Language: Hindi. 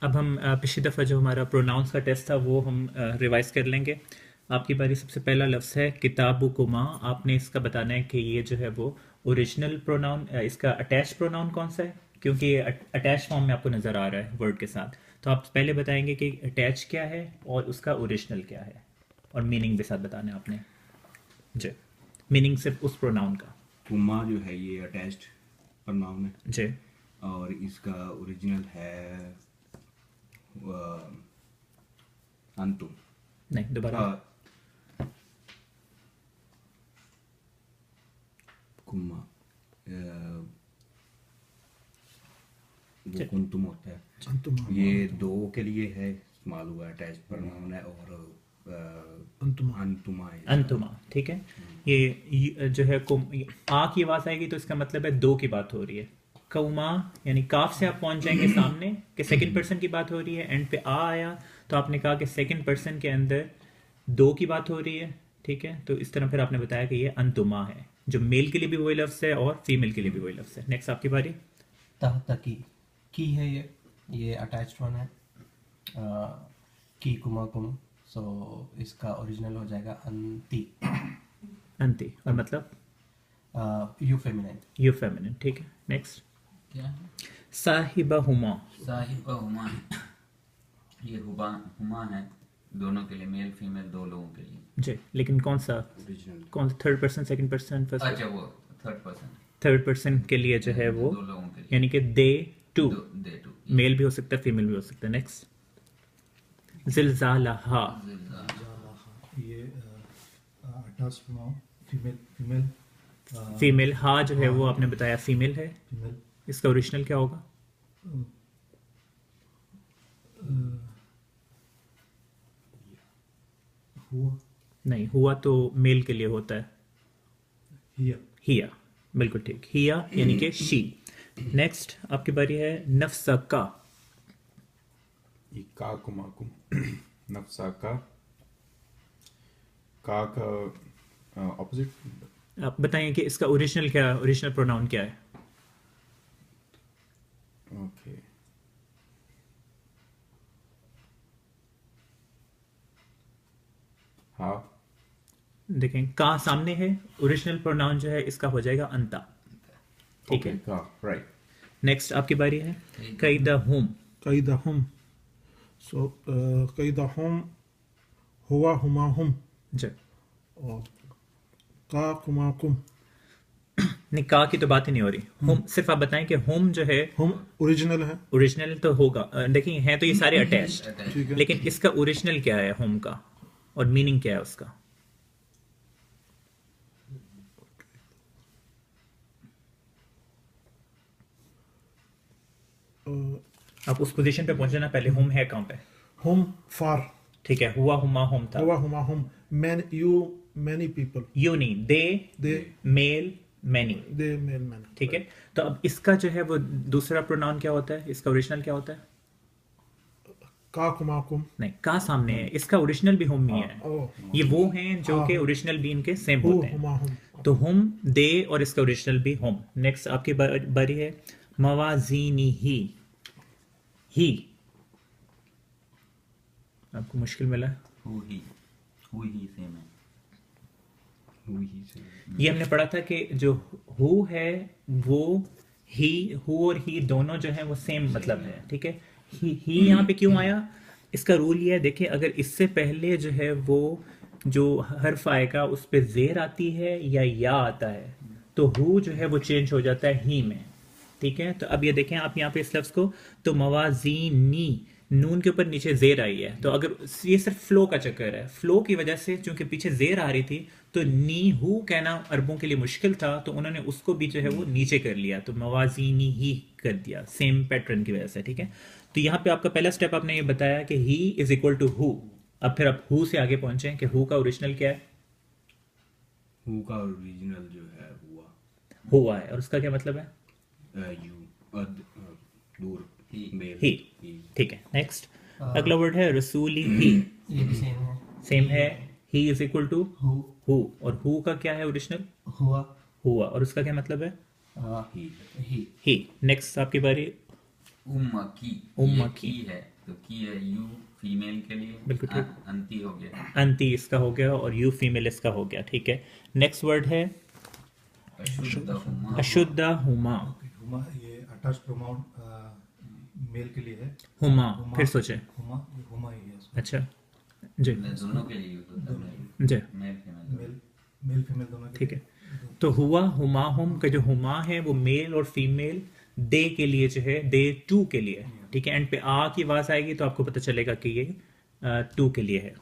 अब हम पिछली दफ़ा जो हमारा प्रोनाउंस का टेस्ट था वो हम रिवाइज कर लेंगे। आपकी बारी। सबसे पहला लफ्ज़ है किताबुकुमा। आपने इसका बताना है कि ये जो है वो ओरिजिनल प्रोनाउन, इसका अटैच प्रोनाउन कौन सा है, क्योंकि ये अटैच फॉर्म में आपको नज़र आ रहा है वर्ड के साथ। तो आप पहले बताएंगे कि अटैच क्या है और उसका ओरिजिनल क्या है, और मीनिंग के साथ बताना है आपने। जी, मीनिंग सिर्फ उस प्रोनाउन का। कुमा जो है ये अटैच्ड प्रनाउन है जी। और इसका ओरिजिनल है अंतुम। नहीं, दोबारा। कुमा वो जी। कुंतुम होता है, अंतुमा ये दो के लिए है इस्तेमाल हुआ है, अटैच्ड प्रनाउन है। और अंतुमा अंतुमा है अंतुमा, ठीक है। ये जो है आ की आवाज आएगी तो इसका मतलब है दो की बात हो रही है। कौमा यानी काफ से आप पहुंच जाएंगे सामने कि सेकंड पर्सन की बात हो रही है। एंड पे आ आया तो आपने कहा कि सेकंड पर्सन के अंदर दो की बात हो रही है, ठीक है। तो इस तरह फिर आपने बताया कि ये अंतुमा है, जो मेल के लिए भी वही लफ्ज़ है और फीमेल के लिए भी वही लफ्ज़ है। नेक्स्ट आपकी बारी। तहतकी की है ये अटैच्ड वन है। की कुमा कुम, सो इसका ओरिजिनल हो जाएगा अंति। अंति, और मतलब यू फेमिनाइन। यू फेमिनिन, ठीक है। नेक्स्ट क्या है? साहिबा हुमा। साहिबा हुमा है। ये हुमा है दोनों के लिए, मेल फीमेल दो लोगों के लिए। जी, लेकिन कौन सा original. Third person, second person, first? अच्छा, वो थर्ड पर्सन, थर्ड पर्सन के लिए जो है वो दो लोगों के लिए। यानी कि दे टू, दे टू, मेल भी हो सकता है फीमेल भी हो सकता है। नेक्स्ट जिलजालहा। ये अटैच प्रोनाउन फीमेल फीमेल हा जो है वो आपने बताया फीमेल है। फीमेल इसका ओरिजिनल क्या होगा? हुआ नहीं, हुआ तो मेल के लिए होता है। हिया हिया, बिल्कुल ठीक, हिया यानी कि शी। नेक्स्ट आपकी बारी है नफ्सका। इकाकुमाकुम नफ्सा का ऑपोजिट। आप बताएं कि इसका ओरिजिनल क्या, ओरिजिनल प्रोनाउन क्या है? ओके, हाँ देखें का सामने है, ओरिजिनल प्रोनाउन जो है इसका हो जाएगा अंता, ठीक है। का राइट। नेक्स्ट आपकी बारी है कैदहुम। कैदहुम, सो कैदहुम हुआ हुमाहुम जी। और का कुमाकुम। नहीं, का की तो बात ही नहीं हो रही। होम सिर्फ आप बताएं कि होम जो है हम ओरिजिनल है, ओरिजिनल तो होगा। देखिए हैं तो ये सारे अटैच्ड, ठीक है। लेकिन इसका ओरिजिनल क्या है होम का, और मीनिंग क्या है उसका? आप उस पोजीशन पे पहुंचे ना, पहले होम है कहाँ पे? हम फॉर ठीक है, हुआ हुमा होम था। हुआ हुमाहुम, man you many people, you नहीं, they they male many, they men man, ठीक है। तो अब इसका जो है वो दूसरा प्रोनाउन क्या होता है, इसका ओरिजिनल क्या होता है? का कुमाकुम। नहीं, का सामने है, इसका ओरिजिनल भी होम ही है। ओ ये वो हैं जो कि ओरिजिनल भी इनके सेम हु होते हैं। हुमाहुम, तो हम दे और इसका ओरिजिनल भी होम। नेक्स्ट आपकी बारी है मवाजीनी ही। आपको मुश्किल मिला? हु ही सेम है। ये हमने पढ़ा था कि जो हु है वो ही, हु और ही दोनों जो है वो सेम मतलब है, ठीक है। ही यहाँ पे क्यों आया? इसका रूल ये है, देखिए अगर इससे पहले जो है वो जो हर्फ आएगा उस पे जेर आती है या आता है तो हु जो है वो चेंज हो जाता है ही में, ठीक है। तो अब ये देखें आप यहाँ पे इस लफ्ज़ को, तो मवाजीनी, नून के ऊपर नीचे जेर आई है, तो अगर ये सिर्फ फ्लो का चक्कर है, फ्लो की वजह से चूंकि पीछे जेर आ रही थी तो नी हु कहना अरबों के लिए मुश्किल था, तो उन्होंने उसको भी जो है वो नीचे कर लिया, तो मवाजीनी ही कर दिया, सेम पैटर्न की वजह से, ठीक है। तो यहाँ पे आपका पहला स्टेप आपने ये बताया कि he is equal to who. अब फिर आप हु से आगे पहुंचे कि हु का ओरिजिनल क्या है? हु का ओरिजिनल जो है हुआ है, और उसका क्या मतलब है? यू दूर मेल ही, ठीक है। नेक्स्ट अगला वर्ड है रसूली ही। ये भी सेम है। सेम है, he is equal to who, और हु का क्या है ओरिजिनल? हुआ, हुआ, और उसका क्या मतलब है? ही। ही। नेक्स्ट आपकी बारी उम्मकी उम्मकी। की है तो की है यू फीमेल के लिए, बिल्कुल ठीक। अंती हो गया, अंति इसका हो गया और यू फीमेल इसका हो गया, ठीक है। नेक्स्ट वर्ड है अशुद्धहुमा, अशुद्धहुमा। हुमा ये अटैच प्रोनाउन मेल के लिए है। हुमा, फिर सोचे। हुमा ये हुमा ही है इसमें। अच्छा जी दोनों के लिए यूज होता है, जी मेल फीमेल। मेल फीमेल दोनों के ठीक लिए। है। तो हुआ हुमाहुम का जो हुमा है वो मेल और फीमेल दे के लिए जो है, दे टू के लिए, ठीक है। एंड पे आ की आवाज आएगी तो आपको पता चलेगा कि ये टू के लिए है।